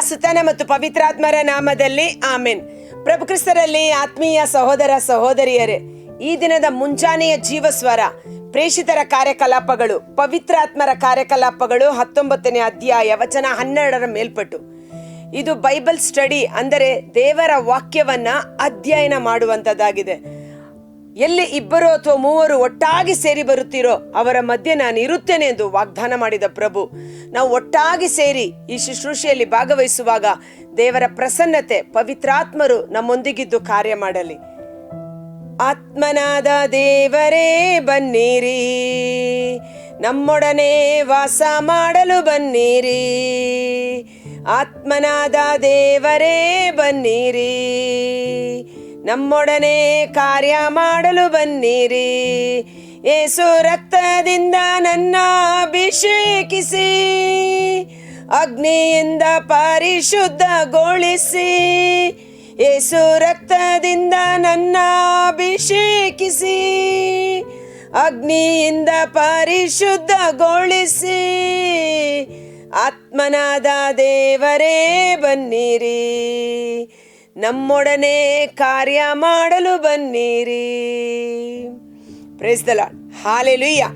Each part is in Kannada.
ಸುತನ ಮತ್ತು ಪವಿತ್ರಾತ್ಮರ ನಾಮದಲ್ಲಿ ಆಮೆನ್. ಪ್ರಭು ಕ್ರಿಸ್ತರಲ್ಲಿ ಆತ್ಮೀಯ ಸಹೋದರ ಸಹೋದರಿಯರೇ, ಈ ದಿನದ ಮುಂಜಾನೆಯ ಜೀವಸ್ವರ ಪ್ರೇಷಿತರ ಕಾರ್ಯಕಲಾಪಗಳು, ಪವಿತ್ರಾತ್ಮರ ಕಾರ್ಯಕಲಾಪಗಳು 19ನೇ ಅಧ್ಯಾಯ ವಚನ 12 ಮೇಲ್ಪಟ್ಟು. ಇದು ಬೈಬಲ್ ಸ್ಟಡಿ, ಅಂದರೆ ದೇವರ ವಾಕ್ಯವನ್ನ ಅಧ್ಯಯನ ಮಾಡುವಂತದ್ದಾಗಿದೆ. ಎಲ್ಲಿ 2 ಅಥವಾ 3 ಒಟ್ಟಾಗಿ ಸೇರಿ ಬರುತ್ತೀರೋ ಅವರ ಮಧ್ಯೆ ನಾನು ಇರುತ್ತೇನೆ ಎಂದು ವಾಗ್ದಾನ ಮಾಡಿದ ಪ್ರಭು, ನಾವು ಒಟ್ಟಾಗಿ ಸೇರಿ ಈ ಶುಶ್ರೂಷೆಯಲ್ಲಿ ಭಾಗವಹಿಸುವಾಗ ದೇವರ ಪ್ರಸನ್ನತೆ, ಪವಿತ್ರಾತ್ಮರು ನಮ್ಮೊಂದಿಗಿದ್ದು ಕಾರ್ಯ ಮಾಡಲಿ. ಆತ್ಮನಾದ ದೇವರೇ ಬನ್ನಿರಿ, ನಮ್ಮೊಡನೆ ವಾಸ ಮಾಡಲು ಬನ್ನಿರಿ. ಆತ್ಮನಾದ ದೇವರೇ ಬನ್ನಿರಿ, ನಮ್ಮೊಡನೆ ಕಾರ್ಯ ಮಾಡಲು ಬನ್ನಿರಿ. ಯೇಸು ರಕ್ತದಿಂದ ನನ್ನ ಅಭಿಷೇಕಿಸಿ, ಅಗ್ನಿಯಿಂದ ಪರಿಶುದ್ಧಗೊಳಿಸಿ. ಯೇಸು ರಕ್ತದಿಂದ ನನ್ನ ಅಭಿಷೇಕಿಸಿ, ಅಗ್ನಿಯಿಂದ ಪರಿಶುದ್ಧಗೊಳಿಸಿ. ಆತ್ಮನಾದ ದೇವರೇ ಬನ್ನಿರಿ, ನಮ್ಮೊಡನೆ ಕಾರ್ಯ ಮಾಡಲು ಬನ್ನಿರಿ. Praise the lord, hallelujah.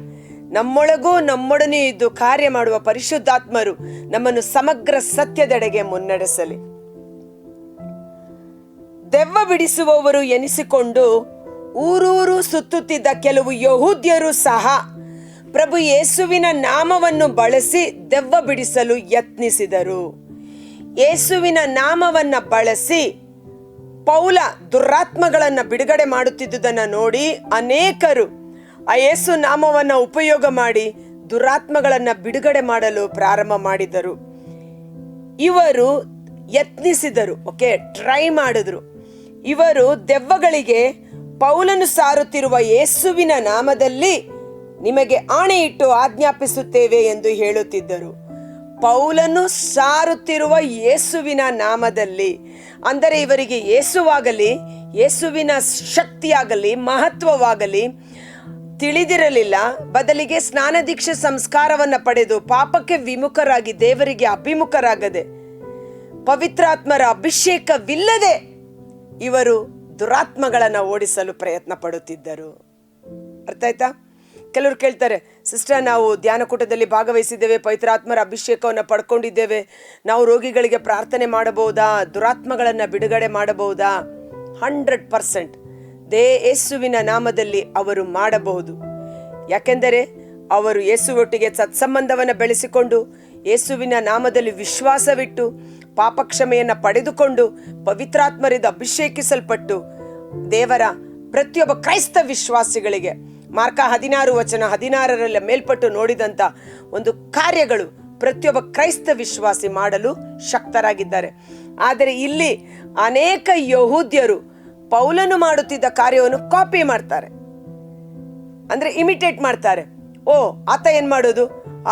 ನಮ್ಮೊಳಗೂ ನಮ್ಮೊಡನೆ ಇದ್ದು ಕಾರ್ಯ ಮಾಡುವ ಪರಿಶುದ್ಧಾತ್ಮರು ನಮ್ಮನ್ನು ಸಮಗ್ರ ಸತ್ಯದೆಡೆಗೆ ಮುನ್ನಡೆಸಲಿ. ದೆವ್ವ ಬಿಡಿಸುವವರು ಎನಿಸಿಕೊಂಡು ಊರೂರು ಸುತ್ತುತ್ತಿದ್ದ ಕೆಲವು ಯಹೂದ್ಯರು ಸಹ ಪ್ರಭು ಯೇಸುವಿನ ನಾಮವನ್ನು ಬಳಸಿ ದೆವ್ವ ಬಿಡಿಸಲು ಯತ್ನಿಸಿದರು. ಯೇಸುವಿನ ನಾಮವನ್ನ ಬಳಸಿ ಪೌಲ ದುರಾತ್ಮಗಳನ್ನು ಬಿಡುಗಡೆ ಮಾಡುತ್ತಿದ್ದುದನ್ನು ನೋಡಿ ಅನೇಕರು ಆ ಯೇಸು ನಾಮವನ್ನು ಉಪಯೋಗ ಮಾಡಿ ದುರಾತ್ಮಗಳನ್ನು ಬಿಡುಗಡೆ ಮಾಡಲು ಪ್ರಾರಂಭ ಮಾಡಿದರು. ಇವರು ಯತ್ನಿಸಿದರು, ಟ್ರೈ ಮಾಡಿದ್ರು. ಇವರು ದೆವ್ವಗಳಿಗೆ ಪೌಲನು ಸಾರುತ್ತಿರುವ ಯೇಸುವಿನ ನಾಮದಲ್ಲಿ ನಿಮಗೆ ಆಣೆ ಇಟ್ಟು ಆಜ್ಞಾಪಿಸುತ್ತೇವೆ ಎಂದು ಹೇಳುತ್ತಿದ್ದರು. ಪೌಲನು ಸಾರುತ್ತಿರುವ ಯೇಸುವಿನ ನಾಮದಲ್ಲಿ, ಅಂದರೆ ಇವರಿಗೆ ಯೇಸುವಾಗಲಿ, ಯೇಸುವಿನ ಶಕ್ತಿಯಾಗಲಿ, ಮಹತ್ವವಾಗಲಿ ತಿಳಿದಿರಲಿಲ್ಲ. ಬದಲಿಗೆ ಸ್ನಾನ ದೀಕ್ಷೆ ಸಂಸ್ಕಾರವನ್ನು ಪಡೆದು ಪಾಪಕ್ಕೆ ವಿಮುಖರಾಗಿ ದೇವರಿಗೆ ಅಭಿಮುಖರಾಗದೆ, ಪವಿತ್ರಾತ್ಮರ ಅಭಿಷೇಕವಿಲ್ಲದೆ ಇವರು ದುರಾತ್ಮಗಳನ್ನು ಓಡಿಸಲು ಪ್ರಯತ್ನ ಪಡುತ್ತಿದ್ದರು. ಅರ್ಥ ಆಯ್ತಾ? ಕೆಲವರು ಕೇಳ್ತಾರೆ, ಸಿಸ್ಟರ್, ನಾವು ಧ್ಯಾನಕೂಟದಲ್ಲಿ ಭಾಗವಹಿಸಿದ್ದೇವೆ, ಪವಿತ್ರಾತ್ಮರ ಅಭಿಷೇಕವನ್ನು ಪಡ್ಕೊಂಡಿದ್ದೇವೆ, ನಾವು ರೋಗಿಗಳಿಗೆ ಪ್ರಾರ್ಥನೆ ಮಾಡಬಹುದಾ, ದುರಾತ್ಮಗಳನ್ನು ಬಿಡುಗಡೆ ಮಾಡಬಹುದಾ? 100% ಯೇಸುವಿನ ನಾಮದಲ್ಲಿ ಅವರು ಮಾಡಬಹುದು. ಯಾಕೆಂದರೆ ಅವರು ಯೇಸುವೊಟ್ಟಿಗೆ ಸತ್ಸಂಬಂಧವನ್ನು ಬೆಳೆಸಿಕೊಂಡು, ಯೇಸುವಿನ ನಾಮದಲ್ಲಿ ವಿಶ್ವಾಸವಿಟ್ಟು, ಪಾಪಕ್ಷಮೆಯನ್ನು ಪಡೆದುಕೊಂಡು, ಪವಿತ್ರಾತ್ಮರಿಂದ ಅಭಿಷೇಕಿಸಲ್ಪಟ್ಟು ದೇವರ ಪ್ರತಿಯೊಬ್ಬ ಕ್ರೈಸ್ತ ವಿಶ್ವಾಸಿಗಳಿಗೆ ಮಾರ್ಕ 16 ವಚನ 16 ಮೇಲ್ಪಟ್ಟು ನೋಡಿದಂಥ ಒಂದು ಕಾರ್ಯಗಳು ಪ್ರತಿಯೊಬ್ಬ ಕ್ರೈಸ್ತ ವಿಶ್ವಾಸಿ ಮಾಡಲು ಶಕ್ತರಾಗಿದ್ದಾರೆ. ಆದರೆ ಇಲ್ಲಿ ಅನೇಕ ಯಹೂದ್ಯರು ಪೌಲನು ಮಾಡುತ್ತಿದ್ದ ಕಾರ್ಯವನ್ನು ಕಾಪಿ ಮಾಡ್ತಾರೆ, ಅಂದ್ರೆ ಇಮಿಟೇಟ್ ಮಾಡ್ತಾರೆ. ಆತ ಏನ್ ಮಾಡೋದು,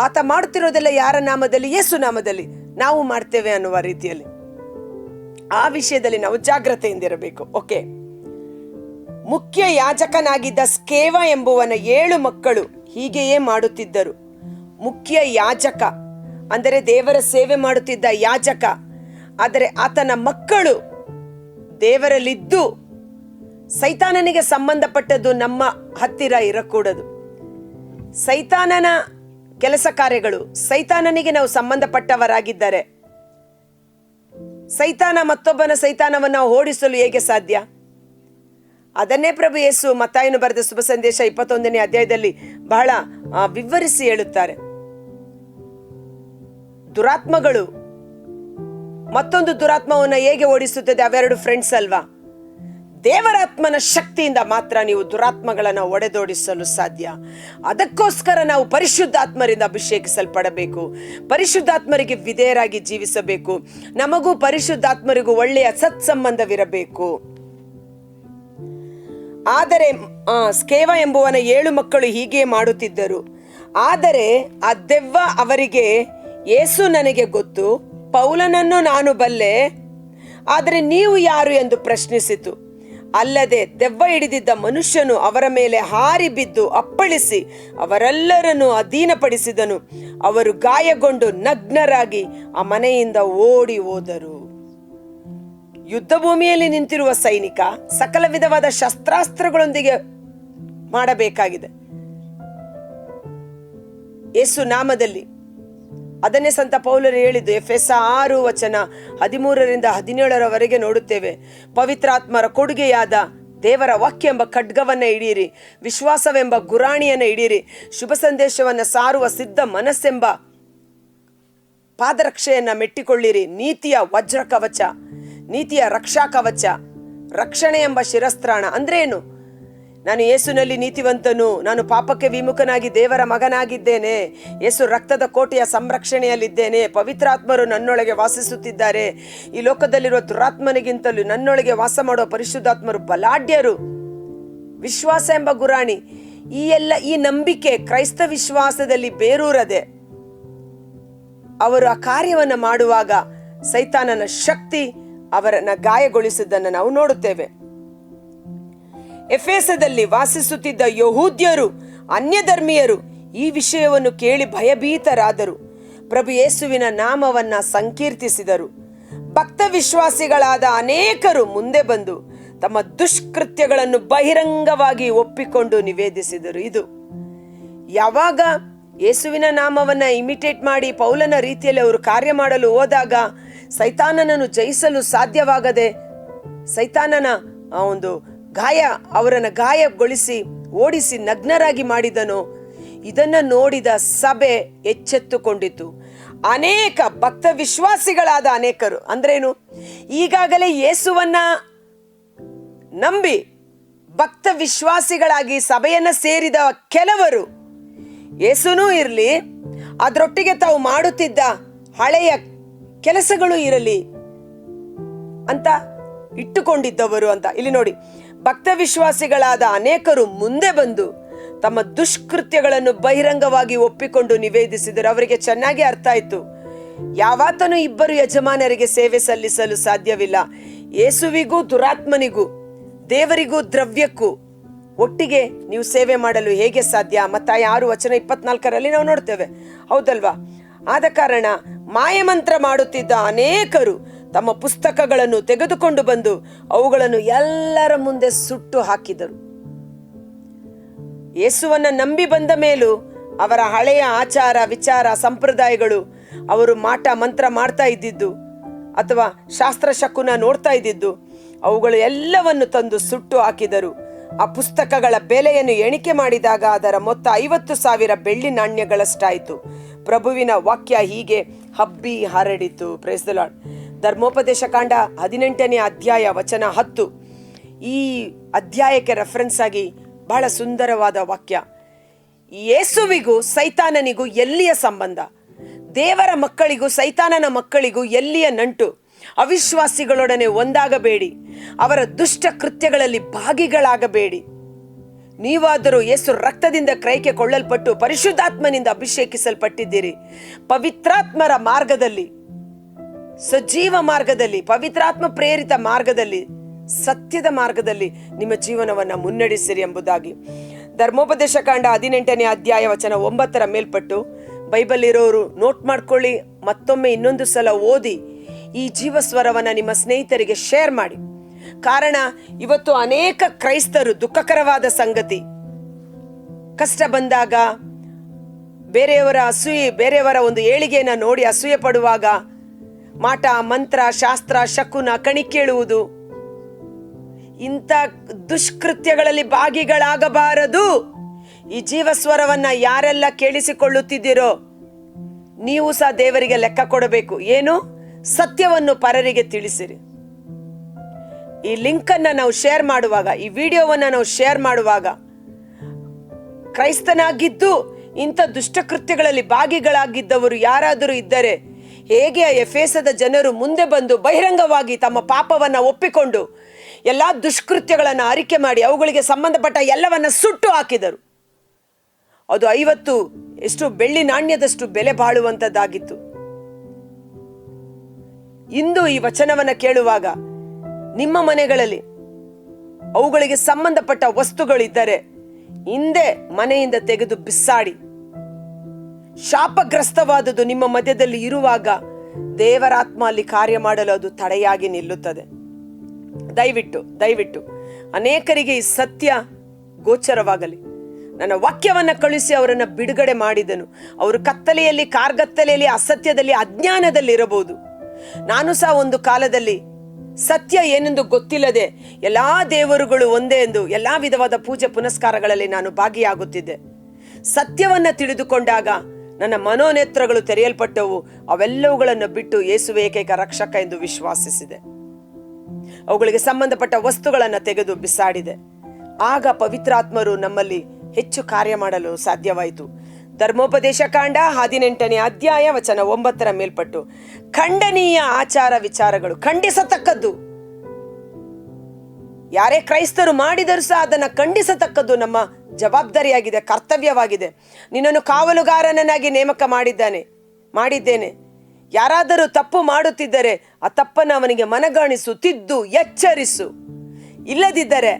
ಆತ ಮಾಡುತ್ತಿರೋದೆಲ್ಲ ಯಾರ ನಾಮದಲ್ಲಿ? ಯೇಸು ನಾಮದಲ್ಲಿ, ನಾವು ಮಾಡ್ತೇವೆ ಅನ್ನುವ ರೀತಿಯಲ್ಲಿ. ಆ ವಿಷಯದಲ್ಲಿ ನಾವು ಜಾಗ್ರತೆಯಿಂದಿರಬೇಕು. ಮುಖ್ಯ ಯಾಜಕನಾಗಿದ್ದ ಸ್ಕೇವ ಎಂಬುವನ 7 ಮಕ್ಕಳು ಹೀಗೆಯೇ ಮಾಡುತ್ತಿದ್ದರು. ಮುಖ್ಯ ಯಾಜಕ ಅಂದರೆ ದೇವರ ಸೇವೆ ಮಾಡುತ್ತಿದ್ದ ಯಾಜಕ, ಆದರೆ ಆತನ ಮಕ್ಕಳು ದೇವರಲ್ಲಿದ್ದು ಸೈತಾನನಿಗೆ ಸಂಬಂಧಪಟ್ಟದ್ದು ನಮ್ಮ ಹತ್ತಿರ ಇರಕೂಡದು. ಸೈತಾನನ ಕೆಲಸ ಕಾರ್ಯಗಳು, ಸೈತಾನನಿಗೆ ನಾವು ಸಂಬಂಧಪಟ್ಟವರಾಗಿದ್ದರೆ ಸೈತಾನ ಮತ್ತೊಬ್ಬನ ಸೈತಾನವನ್ನು ಓಡಿಸಲು ಹೇಗೆ ಸಾಧ್ಯ? ಅದನ್ನೇ ಪ್ರಭು ಯೇಸು ಮತ್ತಾಯನು ಬರೆದ ಶುಭ ಸಂದೇಶ 21ನೇ ಅಧ್ಯಾಯದಲ್ಲಿ ಬಹಳ ವಿವರಿಸಿ ಹೇಳುತ್ತಾರೆ. ದುರಾತ್ಮಗಳು ಮತ್ತೊಂದು ದುರಾತ್ಮವನ್ನು ಹೇಗೆ ಓಡಿಸುತ್ತದೆ? ಅವೆರಡು ಫ್ರೆಂಡ್ಸ್ ಅಲ್ವಾ? ದೇವರಾತ್ಮನ ಶಕ್ತಿಯಿಂದ ಮಾತ್ರ ನೀವು ದುರಾತ್ಮಗಳನ್ನು ಒಡೆದೋಡಿಸಲು ಸಾಧ್ಯ. ಅದಕ್ಕೋಸ್ಕರ ನಾವು ಪರಿಶುದ್ಧಾತ್ಮರಿಂದ ಅಭಿಷೇಕಿಸಲ್ಪಡಬೇಕು, ಪರಿಶುದ್ಧಾತ್ಮರಿಗೆ ವಿಧೇಯರಾಗಿ ಜೀವಿಸಬೇಕು. ನಮಗೂ ಪರಿಶುದ್ಧಾತ್ಮರಿಗೂ ಒಳ್ಳೆಯ ಸತ್ಸಂಬಂಧವಿರಬೇಕು. ಆದರೆ ಸ್ಕೇವ ಎಂಬುವನ 7 ಮಕ್ಕಳು ಹೀಗೆ ಮಾಡುತ್ತಿದ್ದರು. ಆದರೆ ಆ ದೆವ್ವ ಅವರಿಗೆ, ಯೇಸು ನನಗೆ ಗೊತ್ತು, ಪೌಲನನ್ನು ನಾನು ಬಲ್ಲೆ, ಆದರೆ ನೀವು ಯಾರು ಎಂದು ಪ್ರಶ್ನಿಸಿತು. ಅಲ್ಲದೆ ದೆವ್ವ ಹಿಡಿದಿದ್ದ ಮನುಷ್ಯನು ಅವರ ಮೇಲೆ ಹಾರಿ ಬಿದ್ದು ಅಪ್ಪಳಿಸಿ ಅವರೆಲ್ಲರನ್ನು ಅಧೀನಪಡಿಸಿದನು. ಅವರು ಗಾಯಗೊಂಡು ನಗ್ನರಾಗಿ ಆ ಮನೆಯಿಂದ ಓಡಿ ಹೋದರು. ಯುದ್ಧ ಭೂಮಿಯಲ್ಲಿ ನಿಂತಿರುವ ಸೈನಿಕ ಸಕಲ ವಿಧವಾದ ಶಸ್ತ್ರಾಸ್ತ್ರಗಳೊಂದಿಗೆ ಮಾಡಬೇಕಾಗಿದೆ. ಯೇಸು ನಾಮದಲ್ಲಿ ಅದನ್ನೇ ಸಂತ ಪೌಲರು ಹೇಳಿದ್ದು ಎಫೆಸ 6:13-17 ನೋಡುತ್ತೇವೆ. ಪವಿತ್ರಾತ್ಮರ ಕೊಡುಗೆಯಾದ ದೇವರ ವಾಕ್ಯ ಎಂಬ ಖಡ್ಗವನ್ನ ಹಿಡಿಯಿರಿ, ವಿಶ್ವಾಸವೆಂಬ ಗುರಾಣಿಯನ್ನ ಹಿಡಿಯಿರಿ, ಶುಭ ಸಂದೇಶವನ್ನ ಸಾರುವ ಸಿದ್ಧ ಮನಸ್ಸೆಂಬ ಪಾದರಕ್ಷೆಯನ್ನ ಮೆಟ್ಟಿಕೊಳ್ಳಿರಿ, ನೀತಿಯ ವಜ್ರ ಕವಚ, ನೀತಿಯ ರಕ್ಷಾ ಕವಚ, ರಕ್ಷಣೆ ಎಂಬ ಶಿರಸ್ತ್ರಾಣ. ಅಂದ್ರೆ ಏನು? ನಾನು ಯೇಸುನಲ್ಲಿ ನೀತಿವಂತನು, ನಾನು ಪಾಪಕ್ಕೆ ವಿಮುಖನಾಗಿ ದೇವರ ಮಗನಾಗಿದ್ದೇನೆ, ಯೇಸು ರಕ್ತದ ಕೋಟೆಯ ಸಂರಕ್ಷಣೆಯಲ್ಲಿದ್ದೇನೆ, ಪವಿತ್ರಾತ್ಮರು ನನ್ನೊಳಗೆ ವಾಸಿಸುತ್ತಿದ್ದಾರೆ, ಈ ಲೋಕದಲ್ಲಿರುವ ದುರಾತ್ಮನಿಗಿಂತಲೂ ನನ್ನೊಳಗೆ ವಾಸ ಮಾಡುವ ಪರಿಶುದ್ಧಾತ್ಮರು ಬಲಾಢ್ಯರು. ವಿಶ್ವಾಸ ಎಂಬ ಗುರಾಣಿ, ಈ ನಂಬಿಕೆ ಕ್ರೈಸ್ತ ವಿಶ್ವಾಸದಲ್ಲಿ ಬೇರೂರದೆ ಅವರು ಆ ಕಾರ್ಯವನ್ನು ಮಾಡುವಾಗ ಸೈತಾನನ ಶಕ್ತಿ ಅವರನ್ನ ಗಾಯಗೊಳಿಸಿದ್ದನ್ನು ನಾವು ನೋಡುತ್ತೇವೆ. ಎಫೆಸದಲ್ಲಿ ವಾಸಿಸುತ್ತಿದ್ದ ಯಹೂದ್ಯರು, ಅನ್ಯಧರ್ಮೀಯರು ಈ ವಿಷಯವನ್ನು ಕೇಳಿ ಭಯಭೀತರಾದರು. ಪ್ರಭು ಯೇಸುವಿನ ನಾಮವನ್ನ ಸಂಕೀರ್ತಿಸಿದರು. ಭಕ್ತ ವಿಶ್ವಾಸಿಗಳಾದ ಅನೇಕರು ಮುಂದೆ ಬಂದು ತಮ್ಮ ದುಷ್ಕೃತ್ಯಗಳನ್ನು ಬಹಿರಂಗವಾಗಿ ಒಪ್ಪಿಕೊಂಡು ನಿವೇದಿಸಿದರು. ಇದು ಯಾವಾಗ ಯೇಸುವಿನ ನಾಮವನ್ನ ಇಮಿಟೇಟ್ ಮಾಡಿ ಪೌಲನ ರೀತಿಯಲ್ಲಿ ಅವರು ಕಾರ್ಯ ಮಾಡಲು ಹೋದಾಗ ಸೈತಾನನನ್ನು ಜಯಿಸಲು ಸಾಧ್ಯವಾಗದೆ ಸೈತಾನನ ಒಂದು ಅವರನ್ನು ಗಾಯಗೊಳಿಸಿ ಓಡಿಸಿ ನಗ್ನರಾಗಿ ಮಾಡಿದನು. ಇದನ್ನ ನೋಡಿದ ಸಭೆ ಎಚ್ಚೆತ್ತುಕೊಂಡಿತು. ಅನೇಕ ಭಕ್ತ ವಿಶ್ವಾಸಿಗಳಾದ ಅನೇಕರು ಅಂದ್ರೇನು, ಈಗಾಗಲೇ ಯೇಸುವನ್ನ ನಂಬಿ ಭಕ್ತ ವಿಶ್ವಾಸಿಗಳಾಗಿ ಸಭೆಯನ್ನ ಸೇರಿದ ಕೆಲವರು ಯೇಸುನೂ ಇರಲಿ, ಅದರೊಟ್ಟಿಗೆ ತಾವು ಮಾಡುತ್ತಿದ್ದ ಹಳೆಯ ಕೆಲಸಗಳು ಇರಲಿ ಅಂತ ಇಟ್ಟುಕೊಂಡಿದ್ದವರು ಅಂತ ಇಲ್ಲಿ ನೋಡಿ. ಭಕ್ತ ವಿಶ್ವಾಸಿಗಳಾದ ಅನೇಕರು ಮುಂದೆ ಬಂದು ತಮ್ಮ ದುಷ್ಕೃತ್ಯಗಳನ್ನು ಬಹಿರಂಗವಾಗಿ ಒಪ್ಪಿಕೊಂಡು ನಿವೇದಿಸಿದರು. ಅವರಿಗೆ ಚೆನ್ನಾಗಿ ಅರ್ಥ ಆಯ್ತು, ಯಾವಾತನು ಇಬ್ಬರು ಯಜಮಾನರಿಗೆ ಸೇವೆ ಸಲ್ಲಿಸಲು ಸಾಧ್ಯವಿಲ್ಲ. ಯೇಸುವಿಗೂ ದುರಾತ್ಮನಿಗೂ, ದೇವರಿಗೂ ದ್ರವ್ಯಕ್ಕೂ ಒಟ್ಟಿಗೆ ನೀವು ಸೇವೆ ಮಾಡಲು ಹೇಗೆ ಸಾಧ್ಯ? ಮತ್ತಾಯ 6:24 ನಾವು ನೋಡ್ತೇವೆ, ಹೌದಲ್ವಾ? ಆದ ಕಾರಣ ಮಾಯಮಂತ್ರ ಮಾಡುತ್ತಿದ್ದ ಅನೇಕರು ತಮ್ಮ ಪುಸ್ತಕಗಳನ್ನು ತೆಗೆದುಕೊಂಡು ಬಂದು ಅವುಗಳನ್ನು ಎಲ್ಲರ ಮುಂದೆ ಸುಟ್ಟು ಹಾಕಿದರು. ಯೇಸುವನ್ನ ನಂಬಿ ಬಂದ ಮೇಲೂ ಅವರ ಹಳೆಯ ಆಚಾರ ವಿಚಾರ ಸಂಪ್ರದಾಯಗಳು, ಅವರು ಮಾಟ ಮಂತ್ರ ಮಾಡ್ತಾ ಇದ್ದಿದ್ದು ಅಥವಾ ಶಾಸ್ತ್ರ ಶಕುನ ನೋಡ್ತಾ ಇದ್ದಿದ್ದು, ಅವುಗಳು ಎಲ್ಲವನ್ನು ತಂದು ಸುಟ್ಟು ಹಾಕಿದರು. ಆ ಪುಸ್ತಕಗಳ ಬೆಲೆಯನ್ನು ಎಣಿಕೆ ಮಾಡಿದಾಗ ಅದರ ಮೊತ್ತ 50,000 ಬೆಳ್ಳಿ ನಾಣ್ಯಗಳಷ್ಟಾಯಿತು. ಪ್ರಭುವಿನ ವಾಕ್ಯ ಹೀಗೆ ಹಬ್ಬಿ ಹರಡಿತು. Praise the lord. ಧರ್ಮೋಪದೇಶ ಕಾಂಡ 18ನೇ ಅಧ್ಯಾಯ ವಚನ 10 ಈ ಅಧ್ಯಾಯಕ್ಕೆ ರೆಫರೆನ್ಸ್ ಆಗಿ ಬಹಳ ಸುಂದರವಾದ ವಾಕ್ಯ. ಯೇಸುವಿಗೂ ಸೈತಾನನಿಗೂ ಎಲ್ಲಿಯ ಸಂಬಂಧ? ದೇವರ ಮಕ್ಕಳಿಗೂ ಸೈತಾನನ ಮಕ್ಕಳಿಗೂ ಎಲ್ಲಿಯ ನಂಟು? ಅವಿಶ್ವಾಸಿಗಳೊಡನೆ ಒಂದಾಗಬೇಡಿ, ಅವರ ದುಷ್ಟ ಕೃತ್ಯಗಳಲ್ಲಿ ಭಾಗಿಗಳಾಗಬೇಡಿ. ನೀವಾದರೂ ಯೇಸು ರಕ್ತದಿಂದ ಕ್ರಯಕ್ಕೆ ಕೊಳ್ಳಲ್ಪಟ್ಟು ಪರಿಶುದ್ಧಾತ್ಮನಿಂದ ಅಭಿಷೇಕಿಸಲ್ಪಟ್ಟಿದ್ದೀರಿ. ಪವಿತ್ರಾತ್ಮರ ಮಾರ್ಗದಲ್ಲಿ, ಸಜೀವ ಮಾರ್ಗದಲ್ಲಿ, ಪವಿತ್ರಾತ್ಮ ಪ್ರೇರಿತ ಮಾರ್ಗದಲ್ಲಿ, ಸತ್ಯದ ಮಾರ್ಗದಲ್ಲಿ ನಿಮ್ಮ ಜೀವನವನ್ನ ಮುನ್ನಡೆಸಿರಿ ಎಂಬುದಾಗಿ. ಧರ್ಮೋಪದೇಶ ಕಾಂಡ 18ನೇ ಅಧ್ಯಾಯ ವಚನ 9 ಮೇಲ್ಪಟ್ಟು ಬೈಬಲ್ ಇರೋರು ನೋಟ್ ಮಾಡ್ಕೊಳ್ಳಿ, ಮತ್ತೊಮ್ಮೆ ಇನ್ನೊಂದು ಸಲ ಓದಿ ಈ ಜೀವಸ್ವರವನ್ನ ನಿಮ್ಮ ಸ್ನೇಹಿತರಿಗೆ ಶೇರ್ ಮಾಡಿ. ಕಾರಣ ಇವತ್ತು ಅನೇಕ ಕ್ರೈಸ್ತರು, ದುಃಖಕರವಾದ ಸಂಗತಿ, ಕಷ್ಟ ಬಂದಾಗ ಬೇರೆಯವರ ಅಸೂಯೆ, ಬೇರೆಯವರ ಒಂದು ಏಳಿಗೆಯನ್ನ ನೋಡಿ ಅಸೂಯೆ ಪಡುವಾಗ ಮಾಟ ಮಂತ್ರ ಶಾಸ್ತ್ರ ಶಕುನ ಕಣಿ ಕೇಳುವುದು, ಇಂಥ ದುಷ್ಕೃತ್ಯಗಳಲ್ಲಿ ಭಾಗಿಗಳಾಗಬಾರದು. ಈ ಜೀವಸ್ವರವನ್ನ ಯಾರೆಲ್ಲ ಕೇಳಿಸಿಕೊಳ್ಳುತ್ತಿದ್ದೀರೋ ನೀವು ಸಹ ದೇವರಿಗೆ ಲೆಕ್ಕ ಕೊಡಬೇಕು. ಏನು? ಸತ್ಯವನ್ನು ಪರರಿಗೆ ತಿಳಿಸಿರಿ. ಈ ಲಿಂಕ್ ಅನ್ನ ನಾವು ಶೇರ್ ಮಾಡುವಾಗ, ಈ ವಿಡಿಯೋವನ್ನ ನಾವು ಶೇರ್ ಮಾಡುವಾಗ, ಕ್ರೈಸ್ತನಾಗಿದ್ದು ಇಂಥ ದುಷ್ಟಕೃತ್ಯಗಳಲ್ಲಿ ಭಾಗಿಗಳಾಗಿದ್ದವರು ಯಾರಾದರೂ ಇದ್ದರೆ, ಹೇಗೆ ಎಫೆಸದ ಜನರು ಮುಂದೆ ಬಂದು ಬಹಿರಂಗವಾಗಿ ತಮ್ಮ ಪಾಪವನ್ನ ಒಪ್ಪಿಕೊಂಡು ಎಲ್ಲಾ ದುಷ್ಕೃತ್ಯಗಳನ್ನು ಅರಿಕೆ ಮಾಡಿ ಅವುಗಳಿಗೆ ಸಂಬಂಧಪಟ್ಟ ಎಲ್ಲವನ್ನ ಸುಟ್ಟು ಹಾಕಿದರು. ಅದು 50 ಬೆಳ್ಳಿ ನಾಣ್ಯದಷ್ಟು ಬೆಲೆ ಬಾಳುವಂತದ್ದಾಗಿತ್ತು. ಇಂದು ಈ ವಚನವನ್ನ ಕೇಳುವಾಗ ನಿಮ್ಮ ಮನೆಗಳಲ್ಲಿ ಅವುಗಳಿಗೆ ಸಂಬಂಧಪಟ್ಟ ವಸ್ತುಗಳಿದ್ದರೆ ಹಿಂದೆ ಮನೆಯಿಂದ ತೆಗೆದು ಬಿಸಾಡಿ. ಶಾಪಗ್ರಸ್ತವಾದುದು ನಿಮ್ಮ ಮಧ್ಯದಲ್ಲಿ ಇರುವಾಗ ದೇವರ ಆತ್ಮ ಅಲ್ಲಿ ಕಾರ್ಯ ಮಾಡಲು ಅದು ತಡೆಯಾಗಿ ನಿಲ್ಲುತ್ತದೆ. ದಯವಿಟ್ಟು ಅನೇಕರಿಗೆ ಈ ಸತ್ಯ ಗೋಚರವಾಗಲಿ. ನನ್ನ ವಾಕ್ಯವನ್ನ ಕಳಿಸಿ ಅವರನ್ನ ಬಿಡುಗಡೆ ಮಾಡಿದನು. ಅವರು ಕತ್ತಲೆಯಲ್ಲಿ, ಕಾರ್ಗತ್ತಲೆಯಲ್ಲಿ, ಅಸತ್ಯದಲ್ಲಿ, ಅಜ್ಞಾನದಲ್ಲಿ ಇರಬಹುದು. ನಾನು ಸಹ ಒಂದು ಕಾಲದಲ್ಲಿ ಸತ್ಯ ಏನೆಂದು ಗೊತ್ತಿಲ್ಲದೆ ಎಲ್ಲಾ ದೇವರುಗಳು ಒಂದೇ ಎಂದು ಎಲ್ಲಾ ವಿಧವಾದ ಪೂಜೆ ಪುನಸ್ಕಾರಗಳಲ್ಲಿ ನಾನು ಭಾಗಿಯಾಗುತ್ತಿದ್ದೆ. ಸತ್ಯವನ್ನ ತಿಳಿದುಕೊಂಡಾಗ ನನ್ನ ಮನೋನೇತ್ರಗಳು ತೆರೆಯಲ್ಪಟ್ಟವು. ಅವೆಲ್ಲವುಗಳನ್ನು ಬಿಟ್ಟು ಯೇಸುವೇ ಏಕೈಕ ರಕ್ಷಕ ಎಂದು ವಿಶ್ವಾಸಿಸಿದೆ. ಅವುಗಳಿಗೆ ಸಂಬಂಧಪಟ್ಟ ವಸ್ತುಗಳನ್ನು ತೆಗೆದು ಬಿಸಾಡಿದೆ. ಆಗ ಪವಿತ್ರಾತ್ಮರು ನಮ್ಮಲ್ಲಿ ಹೆಚ್ಚು ಕಾರ್ಯ ಮಾಡಲು ಸಾಧ್ಯವಾಯಿತು. ಧರ್ಮೋಪದೇಶ ಕಾಂಡ 18ನೇ ಅಧ್ಯಾಯ ವಚನ 9 ಮೇಲ್ಪಟ್ಟು ಖಂಡನೀಯ ಆಚಾರ ವಿಚಾರಗಳು ಖಂಡಿಸತಕ್ಕದ್ದು. ಯಾರೇ ಕ್ರೈಸ್ತರು ಮಾಡಿದರೂ ಸಹ ಅದನ್ನು ಖಂಡಿಸತಕ್ಕದ್ದು ನಮ್ಮ ಜವಾಬ್ದಾರಿಯಾಗಿದೆ, ಕರ್ತವ್ಯವಾಗಿದೆ. ನಿನ್ನನ್ನು ಕಾವಲುಗಾರನನ್ನಾಗಿ ನೇಮಕ ಮಾಡಿದ್ದೇನೆ. ಯಾರಾದರೂ ತಪ್ಪು ಮಾಡುತ್ತಿದ್ದರೆ ಆ ತಪ್ಪನ್ನು ಅವನಿಗೆ ಮನಗಾಣಿಸು, ತಿದ್ದು, ಎಚ್ಚರಿಸು. ಇಲ್ಲದಿದ್ದರೆ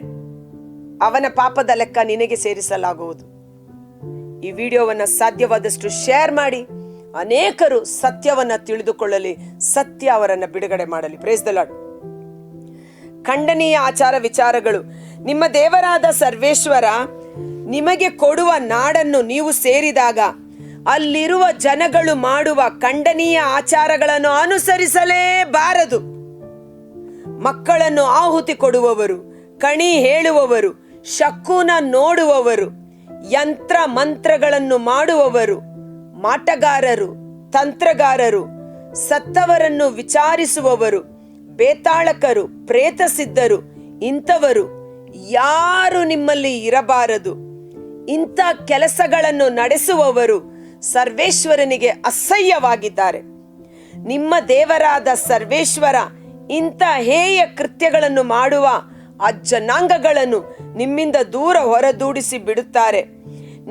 ಅವನ ಪಾಪದ ಲೆಕ್ಕ ನಿನಗೆ ಸೇರಿಸಲಾಗುವುದು. ಈ ವಿಡಿಯೋವನ್ನು ಸಾಧ್ಯವಾದಷ್ಟು ಶೇರ್ ಮಾಡಿ, ಅನೇಕರು ಸತ್ಯವನ್ನ ತಿಳಿದುಕೊಳ್ಳಲಿ, ಸತ್ಯ ಅವರನ್ನ ಬಿಡುಗಡೆ ಮಾಡಲಿ. Price the lord. ಖಂಡನೀಯ ಆಚಾರ ವಿಚಾರಗಳು. ನಿಮ್ಮ ದೇವರಾದ ಸರ್ವೇಶ್ವರ ನಿಮಗೆ ಕೊಡುವ ನಾಡನ್ನು ನೀವು ಸೇರಿದಾಗ ಅಲ್ಲಿರುವ ಜನಗಳು ಮಾಡುವ ಖಂಡನೀಯ ಆಚಾರಗಳನ್ನು ಅನುಸರಿಸಲೇಬಾರದು. ಮಕ್ಕಳನ್ನು ಆಹುತಿ ಕೊಡುವವರು, ಕಣಿ ಹೇಳುವವರು, ಶಕುನ ನೋಡುವವರು, ಯಂತ್ರ ಮಂತ್ರಗಳನ್ನು ಮಾಡುವವರು, ಮಾಟಗಾರರು, ತಂತ್ರಗಾರರು, ಸತ್ತವರನ್ನು ವಿಚಾರಿಸುವವರು, ಬೇತಾಳಕರು, ಪ್ರೇತಸಿದ್ಧರು, ಇಂಥವರು ಯಾರು ನಿಮ್ಮಲ್ಲಿ ಇರಬಾರದು. ಇಂಥ ಕೆಲಸಗಳನ್ನು ನಡೆಸುವವರು ಸರ್ವೇಶ್ವರನಿಗೆ ಅಸಹ್ಯವಾಗಿದ್ದಾರೆ. ನಿಮ್ಮ ದೇವರಾದ ಸರ್ವೇಶ್ವರ ಇಂಥ ಹೇಯ ಕೃತ್ಯಗಳನ್ನು ಮಾಡುವ ಆ ಜನಾಂಗಗಳನ್ನು ನಿಮ್ಮಿಂದ ದೂರ ಹೊರದೂಡಿಸಿ ಬಿಡುತ್ತಾರೆ.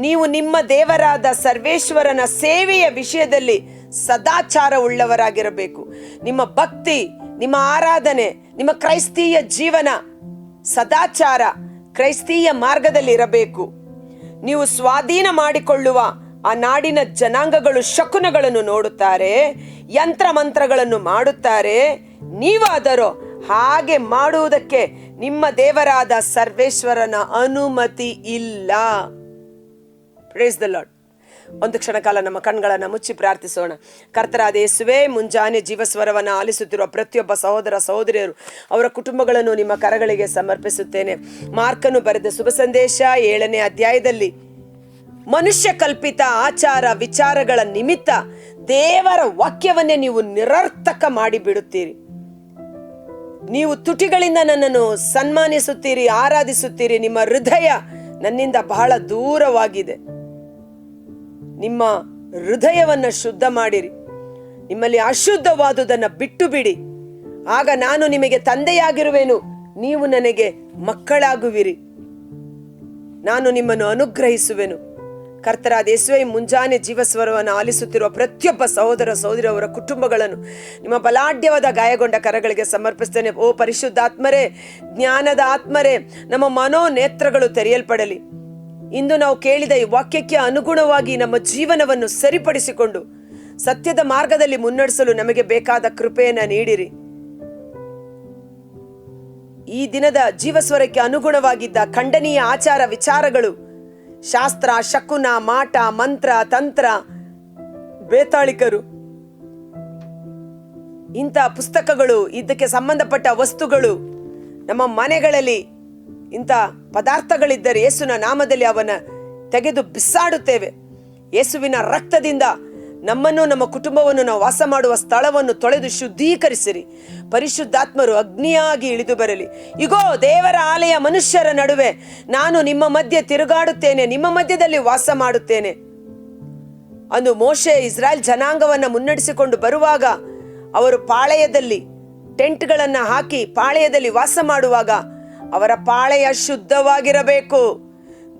ನೀವು ನಿಮ್ಮ ದೇವರಾದ ಸರ್ವೇಶ್ವರನ ಸೇವೆಯ ವಿಷಯದಲ್ಲಿ ಸದಾಚಾರ ಉಳ್ಳವರಾಗಿರಬೇಕು. ನಿಮ್ಮ ಭಕ್ತಿ, ನಿಮ್ಮ ಆರಾಧನೆ, ನಿಮ್ಮ ಕ್ರೈಸ್ತೀಯ ಜೀವನ ಸದಾಚಾರ, ಕ್ರೈಸ್ತೀಯ ಮಾರ್ಗದಲ್ಲಿ ಇರಬೇಕು. ನೀವು ಸ್ವಾಧೀನ ಮಾಡಿಕೊಳ್ಳುವ ಆ ನಾಡಿನ ಜನಾಂಗಗಳು ಶಕುನಗಳನ್ನು ನೋಡುತ್ತಾರೆ, ಯಂತ್ರ ಮಂತ್ರಗಳನ್ನು ಮಾಡುತ್ತಾರೆ. ನೀವಾದರೋ ಹಾಗೆ ಮಾಡುವುದಕ್ಕೆ ನಿಮ್ಮ ದೇವರಾದ ಸರ್ವೇಶ್ವರನ ಅನುಮತಿ ಇಲ್ಲ. Price the lord. ಒಂದು ಕ್ಷಣ ಕಾಲ ನಮ್ಮ ಕಣ್ಗಳನ್ನು ಮುಚ್ಚಿ ಪ್ರಾರ್ಥಿಸೋಣ. ಕರ್ತರಾದ ಯೇಸುವೇ, ಮುಂಜಾನೆ ಜೀವಸ್ವರವನ್ನು ಆಲಿಸುತ್ತಿರುವ ಪ್ರತಿಯೊಬ್ಬ ಸಹೋದರ ಸಹೋದರಿಯರು, ಅವರ ಕುಟುಂಬಗಳನ್ನು ನಿಮ್ಮ ಕರಗಳಿಗೆ ಸಮರ್ಪಿಸುತ್ತೇನೆ. ಮಾರ್ಕನು ಬರೆದ ಶುಭ ಸಂದೇಶ 7ನೇ ಅಧ್ಯಾಯದಲ್ಲಿ ಮನುಷ್ಯ ಕಲ್ಪಿತ ಆಚಾರ ವಿಚಾರಗಳ ನಿಮಿತ್ತ ದೇವರ ವಾಕ್ಯವನ್ನೇ ನೀವು ನಿರರ್ಥಕ ಮಾಡಿ ಬಿಡುತ್ತೀರಿ. ನೀವು ತುಟಿಗಳಿಂದ ನನ್ನನ್ನು ಸನ್ಮಾನಿಸುತ್ತೀರಿ, ಆರಾಧಿಸುತ್ತೀರಿ. ನಿಮ್ಮ ಹೃದಯ ನನ್ನಿಂದ ಬಹಳ ದೂರವಾಗಿದೆ. ನಿಮ್ಮ ಹೃದಯವನ್ನು ಶುದ್ಧ ಮಾಡಿರಿ. ನಿಮ್ಮಲ್ಲಿ ಅಶುದ್ಧವಾದುದನ್ನು ಬಿಟ್ಟು ಬಿಡಿ. ಆಗ ನಾನು ನಿಮಗೆ ತಂದೆಯಾಗಿರುವೆನು, ನೀವು ನನಗೆ ಮಕ್ಕಳಾಗುವಿರಿ. ನಾನು ನಿಮ್ಮನ್ನು ಅನುಗ್ರಹಿಸುವೆನು. ಕರ್ತರಾದ ಯೇಸುವೇ, ಮುಂಜಾನೆ ಜೀವಸ್ವರವನ್ನು ಆಲಿಸುತ್ತಿರುವ ಪ್ರತಿಯೊಬ್ಬ ಸಹೋದರ ಸಹೋದರಿಯವರ ಕುಟುಂಬಗಳನ್ನು ನಿಮ್ಮ ಬಲಾಢ್ಯವಾದ ಗಾಯಗೊಂಡ ಕರಗಳಿಗೆ ಸಮರ್ಪಿಸ್ತೇನೆ. ಓ ಪರಿಶುದ್ಧಾತ್ಮರೇ, ಜ್ಞಾನದ ಆತ್ಮರೇ, ನಮ್ಮ ಮನೋನೇತ್ರಗಳು ತೆರೆಯಲ್ಪಡಲಿ. ಇಂದು ನಾವು ಕೇಳಿದ ಈ ವಾಕ್ಯಕ್ಕೆ ಅನುಗುಣವಾಗಿ ನಮ್ಮ ಜೀವನವನ್ನು ಸರಿಪಡಿಸಿಕೊಂಡು ಸತ್ಯದ ಮಾರ್ಗದಲ್ಲಿ ಮುನ್ನಡೆಸಲು ನಮಗೆ ಬೇಕಾದ ಕೃಪೆಯನ್ನು ನೀಡಿರಿ. ಈ ದಿನದ ಜೀವಸ್ವರಕ್ಕೆ ಅನುಗುಣವಾಗಿದ್ದ ಖಂಡನೀಯ ಆಚಾರ ವಿಚಾರಗಳು, ಶಾಸ್ತ್ರ, ಶಕುನ, ಮಾಟ, ಮಂತ್ರ, ತಂತ್ರ, ಬೇತಾಳಿಕರು, ಇಂಥ ಪುಸ್ತಕಗಳು, ಇದಕ್ಕೆ ಸಂಬಂಧಪಟ್ಟ ವಸ್ತುಗಳು ನಮ್ಮ ಮನೆಗಳಲ್ಲಿ ಇಂಥ ಪದಾರ್ಥಗಳಿದ್ದರೆ ಯೇಸುವಿನ ನಾಮದಲ್ಲಿ ಅವನ ತೆಗೆದು ಬಿಸಾಡುತ್ತೇವೆ. ಯೇಸುವಿನ ರಕ್ತದಿಂದ ನಮ್ಮನ್ನು, ನಮ್ಮ ಕುಟುಂಬವನ್ನು, ನಾವು ವಾಸ ಮಾಡುವ ಸ್ಥಳವನ್ನು ತೊಳೆದು ಶುದ್ಧೀಕರಿಸಿರಿ. ಪರಿಶುದ್ಧಾತ್ಮರು ಅಗ್ನಿಯಾಗಿ ಇಳಿದು ಬರಲಿ. ಇಗೋ, ದೇವರ ಆಲಯ ಮನುಷ್ಯರ ನಡುವೆ, ನಾನು ನಿಮ್ಮ ಮಧ್ಯೆ ತಿರುಗಾಡುತ್ತೇನೆ, ನಿಮ್ಮ ಮಧ್ಯದಲ್ಲಿ ವಾಸ ಮಾಡುತ್ತೇನೆ. ಅಂದು ಮೋಶೆ ಇಸ್ರಾಯೇಲ್ ಜನಾಂಗವನ್ನು ಮುನ್ನಡೆಸಿಕೊಂಡು ಬರುವಾಗ ಅವರು ಪಾಳೆಯದಲ್ಲಿ ಟೆಂಟ್ಗಳನ್ನು ಹಾಕಿ ಪಾಳೆಯದಲ್ಲಿ ವಾಸ ಮಾಡುವಾಗ ಅವರ ಪಾಳೆಯ ಶುದ್ಧವಾಗಿರಬೇಕು.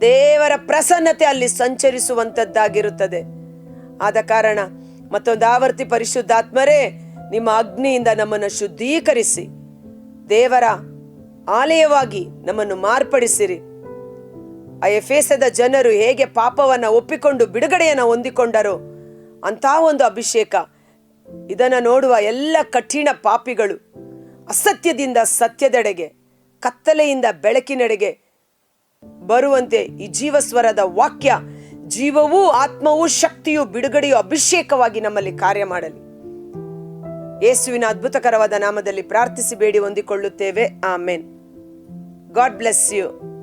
ದೇವರ ಪ್ರಸನ್ನತೆ ಅಲ್ಲಿ ಸಂಚರಿಸುವಂತದ್ದಾಗಿರುತ್ತದೆ. ಆದ ಕಾರಣ ಮತ್ತೊಂದು ಆವರ್ತಿ ಪರಿಶುದ್ಧಾತ್ಮರೇ, ನಿಮ್ಮ ಅಗ್ನಿಯಿಂದ ನಮ್ಮನ್ನು ಶುದ್ಧೀಕರಿಸಿ ದೇವರ ಆಲಯವಾಗಿ ನಮ್ಮನ್ನು ಮಾರ್ಪಡಿಸಿರಿ. ಆ ಎಫೆಸದ ಜನರು ಹೇಗೆ ಪಾಪವನ್ನು ಒಪ್ಪಿಕೊಂಡು ಬಿಡುಗಡೆಯನ್ನು ಹೊಂದಿಕೊಂಡರೋ ಅಂತ ಒಂದು ಅಭಿಷೇಕ ಇದನ್ನು ನೋಡುವ ಎಲ್ಲ ಕಠಿಣ ಪಾಪಿಗಳು ಅಸತ್ಯದಿಂದ ಸತ್ಯದೆಡೆಗೆ, ಕತ್ತಲೆಯಿಂದ ಬೆಳಕಿನೆಡೆಗೆ ಬರುವಂತೆ ಈ ಜೀವಸ್ವರದ ವಾಕ್ಯ ಜೀವವೂ ಆತ್ಮವೂ ಶಕ್ತಿಯು ಬಿಡುಗಡೆಯು ಅಭಿಷೇಕವಾಗಿ ನಮ್ಮಲ್ಲಿ ಕಾರ್ಯ ಮಾಡಲಿ. ಯೇಸುವಿನ ಅದ್ಭುತಕರವಾದ ನಾಮದಲ್ಲಿ ಪ್ರಾರ್ಥಿಸಿ ಬೇಡಿ ಹೊಂದಿಕೊಳ್ಳುತ್ತೇವೆ. ಆಮೇನ್. God bless you.